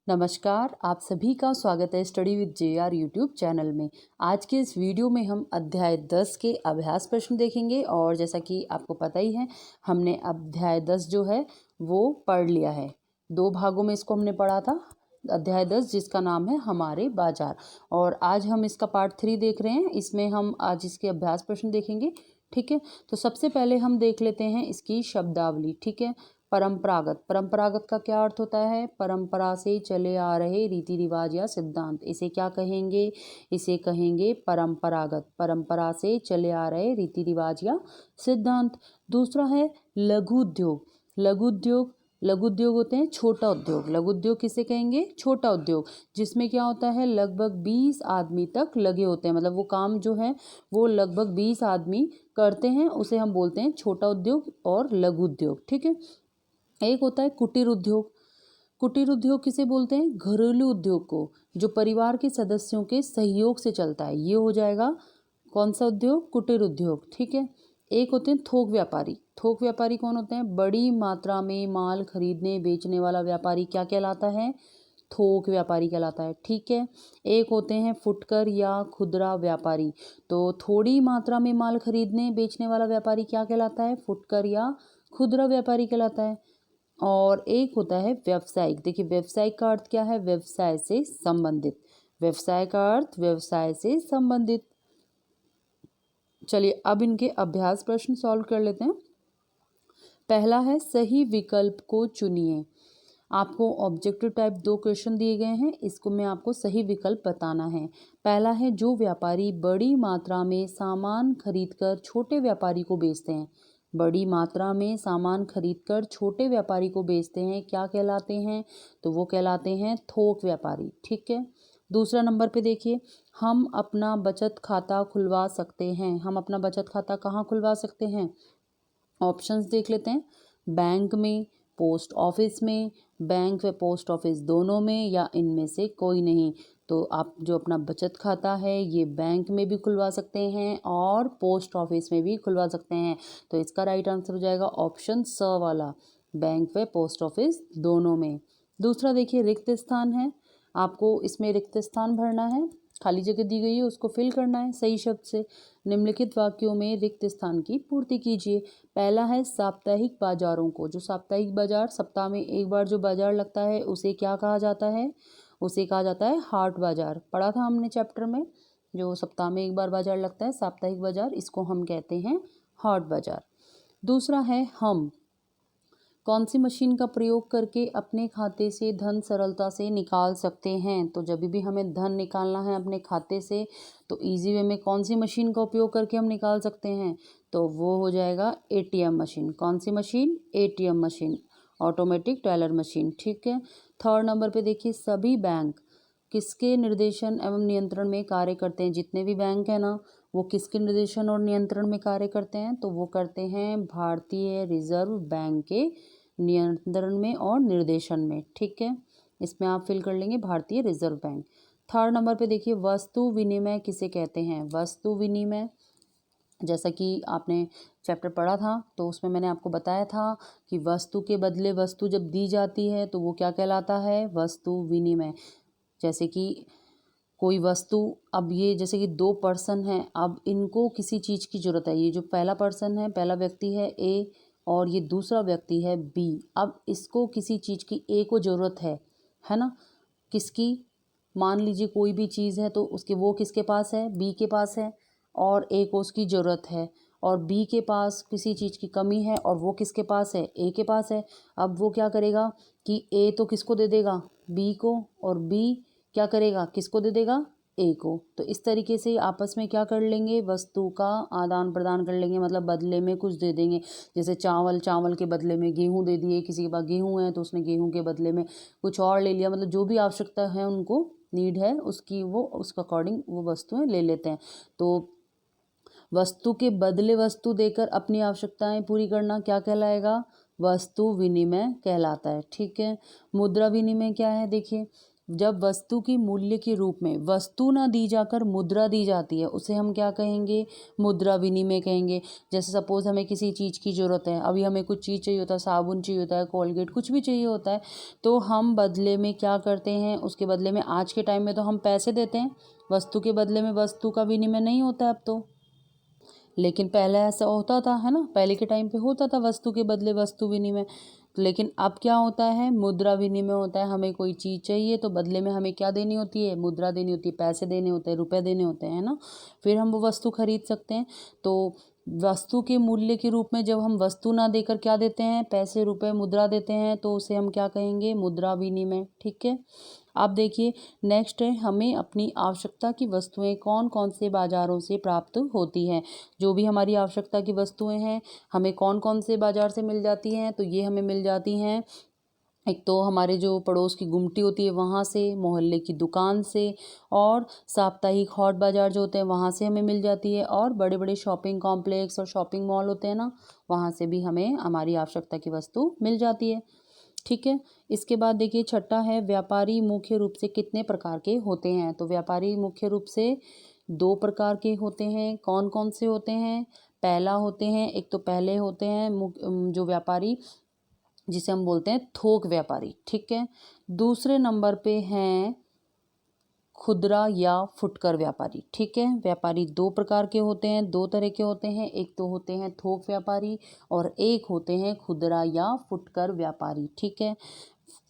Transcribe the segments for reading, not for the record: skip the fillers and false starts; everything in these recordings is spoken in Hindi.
नमस्कार, आप सभी का स्वागत है study with JR YouTube channel में। आज के इस वीडियो में हम अध्याय 10 के अभ्यास प्रश्न देखेंगे और जैसा कि आपको पता ही है, हमने अध्याय 10 जो है वो पढ़ लिया है। 2 भागों में इसको हमने पढ़ा था। अध्याय 10 जिसका नाम है हमारे बाजार, और आज हम इसका पार्ट 3 देख रहे हैं। इसमें हम आज इसके अभ्यास प्रश्न देखेंगे। ठीक है, तो सबसे पहले हम देख लेते हैं इसकी शब्दावली। ठीक है, परंपरागत। परंपरागत का क्या अर्थ होता है? परंपरा से चले आ रहे रीति रिवाज या सिद्धांत, इसे क्या कहेंगे? इसे कहेंगे परंपरागत। परंपरा से चले आ रहे रीति रिवाज या सिद्धांत। दूसरा है लघु उद्योग। लघु उद्योग, लघु उद्योग होते हैं छोटा उद्योग। लघु उद्योग किसे कहेंगे? छोटा उद्योग, जिसमें क्या होता है लगभग 20 आदमी तक लगे होते हैं। मतलब वो काम जो है वो लगभग 20 आदमी करते हैं, उसे हम बोलते हैं छोटा उद्योग और लघु उद्योग। ठीक है, एक होता है कुटीर उद्योग। कुटीर उद्योग किसे बोलते हैं? घरेलू उद्योग को, जो परिवार के सदस्यों के सहयोग से चलता है, ये हो जाएगा कौन सा उद्योग? कुटीर उद्योग। ठीक है, एक होते हैं थोक व्यापारी। थोक व्यापारी कौन होते हैं? बड़ी मात्रा में माल खरीदने बेचने वाला व्यापारी क्या कहलाता है? थोक व्यापारी कहलाता है। ठीक है, एक होते हैं फुटकर या खुदरा व्यापारी। तो थोड़ी मात्रा में माल खरीदने बेचने वाला व्यापारी क्या कहलाता है? फुटकर या खुदरा व्यापारी कहलाता है। और एक होता है व्यवसायिक। देखिए, व्यवसायिक का अर्थ क्या है? व्यवसाय से संबंधित। व्यवसाय का अर्थ व्यवसाय से संबंधित। चलिए अब इनके अभ्यास प्रश्न सॉल्व कर लेते हैं। पहला है सही विकल्प को चुनिए। आपको ऑब्जेक्टिव टाइप 2 क्वेश्चन दिए गए हैं, इसको मैं आपको सही विकल्प बताना है। पहला है जो व्यापारी बड़ी मात्रा में सामान खरीदकर छोटे व्यापारी को बेचते हैं। बड़ी मात्रा में सामान खरीदकर छोटे व्यापारी को बेचते हैं, क्या कहलाते हैं? तो वो कहलाते हैं थोक व्यापारी। ठीक है, दूसरा नंबर पे देखिए, हम अपना बचत खाता खुलवा सकते हैं। हम अपना बचत खाता कहाँ खुलवा सकते हैं? ऑप्शंस देख लेते हैं। बैंक में, पोस्ट ऑफिस में, बैंक व पोस्ट ऑफिस दोनों में, या इनमें से कोई नहीं। तो आप जो अपना बचत खाता है ये बैंक में भी खुलवा सकते हैं और पोस्ट ऑफिस में भी खुलवा सकते हैं। तो इसका राइट आंसर हो जाएगा ऑप्शन स वाला, बैंक व पोस्ट ऑफिस दोनों में। दूसरा देखिए, रिक्त स्थान है। आपको इसमें रिक्त स्थान भरना है, खाली जगह दी गई है उसको फिल करना है सही शब्द से। निम्नलिखित वाक्यों में रिक्त स्थान की पूर्ति कीजिए। पहला है साप्ताहिक बाजारों को। जो साप्ताहिक बाजार, सप्ताह में एक बार जो बाजार लगता है उसे क्या कहा जाता है? उसे कहा जाता है हाट बाजार। पढ़ा था हमने चैप्टर में, जो सप्ताह में एक बार बाजार लगता है साप्ताहिक बाजार, इसको हम कहते हैं हाट बाजार। दूसरा है हम। कौन सी मशीन का प्रयोग करके अपने खाते से धन सरलता से निकाल सकते हैं? तो जब भी हमें धन निकालना है अपने खाते से, तो इजी वे में कौन सी मशीन का उपयोग करके हम निकाल सकते हैं? तो वो हो जाएगा एटीएम मशीन। कौन सी machine? ATM machine, automatic teller machine. ठीक है, थर्ड नंबर पे देखिए, सभी बैंक किसके निर्देशन एवं नियंत्रण में कार्य करते हैं? जितने भी बैंक है ना, वो किसके निर्देशन और नियंत्रण में कार्य करते हैं? तो वो करते हैं भारतीय रिजर्व बैंक के नियंत्रण में और निर्देशन में। ठीक है, इसमें आप फिल कर लेंगे भारतीय रिजर्व बैंक। थर्ड नंबर पे देखिए, वस्तु विनिमय किसे कहते हैं? वस्तु विनिमय, जैसा कि आपने चैप्टर पढ़ा था तो उसमें मैंने आपको बताया था कि वस्तु के बदले वस्तु जब दी जाती है तो वो क्या कहलाता है? वस्तु विनिमय। जैसे कि कोई वस्तु, अब ये जैसे कि 2 पर्सन हैं, अब इनको किसी चीज़ की ज़रूरत है। ये जो पहला पर्सन है, पहला व्यक्ति है ए, और ये दूसरा व्यक्ति है बी। अब इसको किसी चीज़ की ए को ज़रूरत है ना? किसकी? मान लीजिए कोई भी चीज़ है तो उसके, वो किसके पास है? बी के पास है, और ए को उसकी ज़रूरत है। और बी के पास किसी चीज़ की कमी है और वो किसके पास है? ए के पास है। अब वो क्या करेगा कि ए तो किसको दे देगा? बी को, और बी क्या करेगा? किसको दे देगा? ए को। तो इस तरीके से आपस में क्या कर लेंगे? वस्तु का आदान प्रदान कर लेंगे, मतलब बदले में कुछ दे देंगे। जैसे चावल, चावल के बदले में गेहूँ दे दिए। किसी के पास गेहूँ है तो उसने गेहूँ के बदले में कुछ और ले लिया। मतलब जो भी आवश्यकता है उनको, नीड है उसकी, वो उसके अकॉर्डिंग वो वस्तुएं ले लेते हैं। तो वस्तु के बदले वस्तु देकर अपनी आवश्यकताएं पूरी करना क्या कहलाएगा? वस्तु विनिमय कहलाता है। ठीक है, मुद्रा विनिमय क्या है? देखिए, जब वस्तु की मूल्य के रूप में वस्तु ना दी जाकर मुद्रा दी जाती है उसे हम क्या कहेंगे, मुद्रा विनिमय कहेंगे। जैसे सपोज हमें किसी चीज़ की ज़रूरत है, अभी हमें कुछ चीज़ चाहिए होता है, साबुन चाहिए होता है, कोलगेट, कुछ भी चाहिए होता है, तो हम बदले में क्या करते हैं, उसके बदले में आज के टाइम में तो हम पैसे देते हैं, वस्तु के बदले में वस्तु का विनिमय नहीं होता अब तो। लेकिन पहले ऐसा होता था, है ना, पहले के टाइम पे होता था वस्तु के बदले वस्तु विनिमय। लेकिन अब क्या होता है, मुद्रा विनिमय होता है। हमें कोई चीज़ चाहिए तो बदले में हमें क्या देनी होती है, मुद्रा देनी होती है, पैसे देने होते हैं, रुपए देने होते हैं, ना, फिर हम वो वस्तु खरीद सकते हैं। तो वस्तु के मूल्य के रूप में जब हम वस्तु ना देकर क्या देते हैं, पैसे, रुपए, मुद्रा देते हैं, तो उसे हम क्या कहेंगे, मुद्रा विनिमय। ठीक है। आप देखिए नेक्स्ट है, हमें अपनी आवश्यकता की वस्तुएं कौन कौन से बाज़ारों से प्राप्त होती हैं। जो भी हमारी आवश्यकता की वस्तुएं हैं हमें कौन कौन से बाज़ार से मिल जाती हैं, तो ये हमें मिल जाती हैं, एक तो हमारे जो पड़ोस की गुमटी होती है वहाँ से, मोहल्ले की दुकान से, और साप्ताहिक हॉट बाज़ार जो होते हैं वहाँ से हमें मिल जाती है, और बड़े बड़े शॉपिंग कॉम्प्लेक्स और शॉपिंग मॉल होते हैं ना, वहाँ से भी हमें हमारी आवश्यकता की वस्तु मिल जाती है। ठीक है। इसके बाद देखिए छठा है, व्यापारी मुख्य रूप से कितने प्रकार के होते हैं। तो व्यापारी मुख्य रूप से 2 प्रकार के होते हैं। कौन कौन से होते हैं, पहला होते हैं, एक तो पहले होते हैं जो व्यापारी जिसे हम बोलते हैं थोक व्यापारी। ठीक है। दूसरे नंबर पे हैं खुदरा या फुटकर व्यापारी। ठीक है। व्यापारी 2 प्रकार के होते हैं, 2 तरह के होते हैं, एक तो होते हैं थोक व्यापारी और एक होते हैं खुदरा या फुटकर व्यापारी। ठीक है।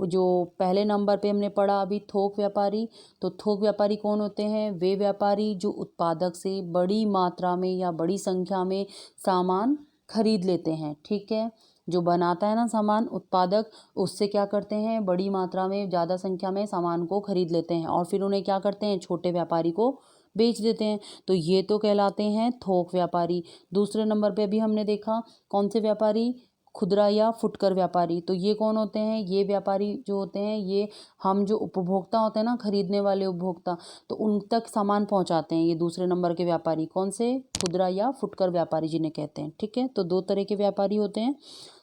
जो पहले नंबर पे हमने पढ़ा अभी थोक व्यापारी, तो थोक व्यापारी कौन होते हैं, वे व्यापारी जो उत्पादक से बड़ी मात्रा में या बड़ी संख्या में सामान खरीद लेते हैं। ठीक है। जो बनाता है ना सामान, उत्पादक, उससे क्या करते हैं, बड़ी मात्रा में ज़्यादा संख्या में सामान को खरीद लेते हैं और फिर उन्हें क्या करते हैं, छोटे व्यापारी को बेच देते हैं। तो ये तो कहलाते हैं थोक व्यापारी। दूसरे नंबर पे भी हमने देखा कौन से व्यापारी, खुदरा या फुटकर व्यापारी। तो ये कौन होते हैं, ये व्यापारी जो होते हैं ये हम जो उपभोक्ता होते हैं ना, खरीदने वाले उपभोक्ता, तो उन तक सामान पहुंचाते हैं। ये दूसरे नंबर के व्यापारी कौन से, खुदरा या फुटकर व्यापारी जिन्हें कहते हैं। ठीक है। तो 2 तरह के व्यापारी होते हैं।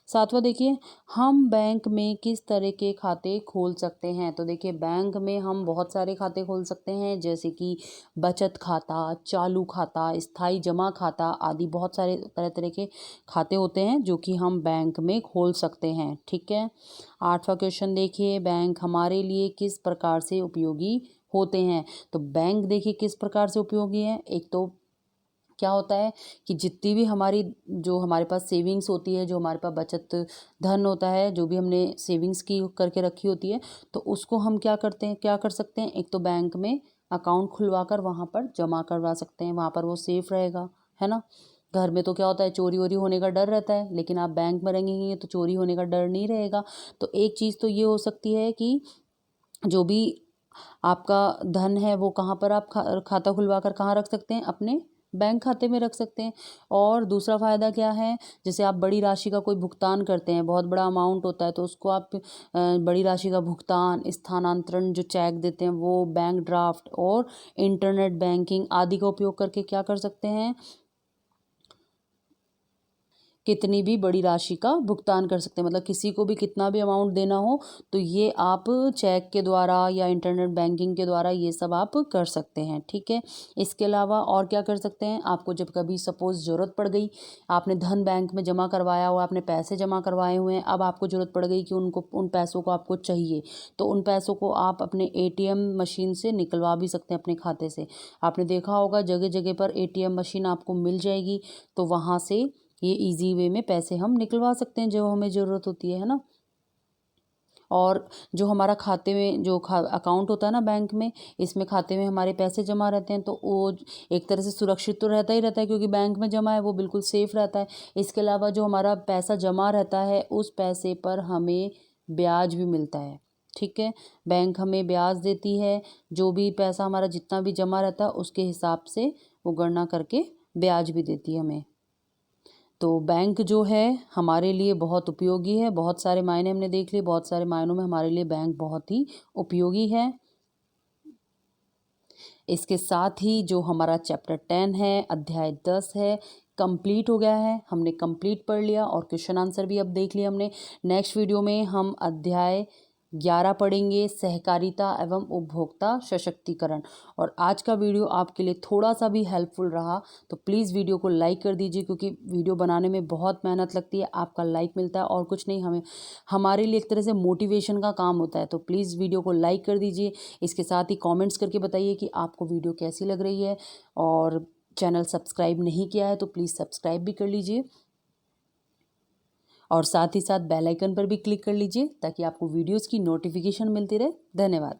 सातवां देखिए, हम बैंक में किस तरह के खाते खोल सकते हैं। तो देखिए बैंक में हम बहुत सारे खाते खोल सकते हैं, जैसे कि बचत खाता, चालू खाता, स्थायी जमा खाता आदि बहुत सारे तरह तरह के खाते होते हैं जो कि हम बैंक में खोल सकते हैं। ठीक है। 8वां क्वेश्चन देखिए, बैंक हमारे लिए किस प्रकार से उपयोगी होते हैं। तो बैंक देखिए किस प्रकार से उपयोगी है, एक तो क्या होता है कि जितनी भी हमारी जो हमारे पास सेविंग्स होती है, जो हमारे पास बचत धन होता है, जो भी हमने सेविंग्स की करके रखी होती है, तो उसको हम क्या करते हैं, क्या कर सकते हैं, एक तो बैंक में अकाउंट खुलवा कर वहाँ पर जमा करवा सकते हैं, वहाँ पर वो सेफ रहेगा, है ना। घर में तो क्या होता है, चोरी वोरी होने का डर रहता है, लेकिन आप बैंक में रहेंगे तो चोरी होने का डर नहीं रहेगा। तो एक चीज़ तो ये हो सकती है कि जो भी आपका धन है वो कहाँ पर आप खाता खुलवा कर कहाँ रख सकते हैं, अपने बैंक खाते में रख सकते हैं। और दूसरा फ़ायदा क्या है, जैसे आप बड़ी राशि का कोई भुगतान करते हैं, बहुत बड़ा अमाउंट होता है, तो उसको आप बड़ी राशि का भुगतान, स्थानांतरण, जो चेक देते हैं वो, बैंक ड्राफ्ट और इंटरनेट बैंकिंग आदि का उपयोग करके क्या कर सकते हैं, कितनी भी बड़ी राशि का भुगतान कर सकते हैं। मतलब किसी को भी कितना भी अमाउंट देना हो तो ये आप चेक के द्वारा या इंटरनेट बैंकिंग के द्वारा ये सब आप कर सकते हैं। ठीक है। इसके अलावा और क्या कर सकते हैं, आपको जब कभी सपोज़ ज़रूरत पड़ गई, आपने धन बैंक में जमा करवाया हुआ, आपने पैसे जमा करवाए हुए हैं, अब आपको ज़रूरत पड़ गई कि उन पैसों को आपको चाहिए, तो उन पैसों को आप अपने ATM मशीन से निकलवा भी सकते हैं अपने खाते से। आपने देखा होगा जगह जगह पर ATM मशीन आपको मिल जाएगी, तो वहाँ से ये इजी वे में पैसे हम निकलवा सकते हैं जो हमें ज़रूरत होती है ना। और जो हमारा खाते में जो अकाउंट होता है ना बैंक में, इसमें खाते में हमारे पैसे जमा रहते हैं, तो वो एक तरह से सुरक्षित तो रहता ही रहता है, क्योंकि बैंक में जमा है वो बिल्कुल सेफ़ रहता है। इसके अलावा जो हमारा पैसा जमा रहता है उस पैसे पर हमें ब्याज भी मिलता है। ठीक है। बैंक हमें ब्याज देती है, जो भी पैसा हमारा जितना भी जमा रहता है उसके हिसाब से वो गणना करके ब्याज भी देती है हमें। तो बैंक जो है हमारे लिए बहुत उपयोगी है, बहुत सारे मायने हमने देख लिए, बहुत सारे मायनों में हमारे लिए बैंक बहुत ही उपयोगी है। इसके साथ ही जो हमारा चैप्टर 10 है, अध्याय 10 है, कंप्लीट हो गया है। हमने कंप्लीट पढ़ लिया और क्वेश्चन आंसर भी अब देख लिया हमने। नेक्स्ट वीडियो में हम अध्याय 11 पढ़ेंगे सहकारिता एवं उपभोक्ता सशक्तिकरण। और आज का वीडियो आपके लिए थोड़ा सा भी हेल्पफुल रहा तो प्लीज़ वीडियो को लाइक कर दीजिए, क्योंकि वीडियो बनाने में बहुत मेहनत लगती है। आपका लाइक मिलता है और कुछ नहीं, हमारे लिए एक तरह से मोटिवेशन का काम होता है। तो प्लीज़ वीडियो को लाइक कर दीजिए। इसके साथ ही कॉमेंट्स करके बताइए कि आपको वीडियो कैसी लग रही है, और चैनल सब्सक्राइब नहीं किया है तो प्लीज़ सब्सक्राइब भी कर लीजिए, और साथ ही साथ बेल आइकन पर भी क्लिक कर लीजिए ताकि आपको वीडियोस की नोटिफिकेशन मिलती रहे। धन्यवाद।